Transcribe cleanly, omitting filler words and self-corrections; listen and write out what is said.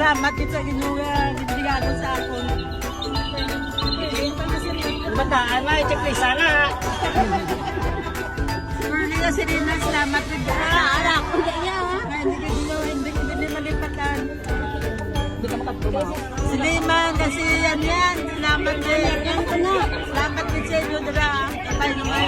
Salamat din sa ginugado sa akon. Bataan na, i-check sana. Muli na Serena, salamat din. Ala, kung niya ha. Hindi malipatan. Hindi ka makaprumaw. Suleiman kasi yan. Salamat din. Salamat din sa inyo, Dara. Kapay naman.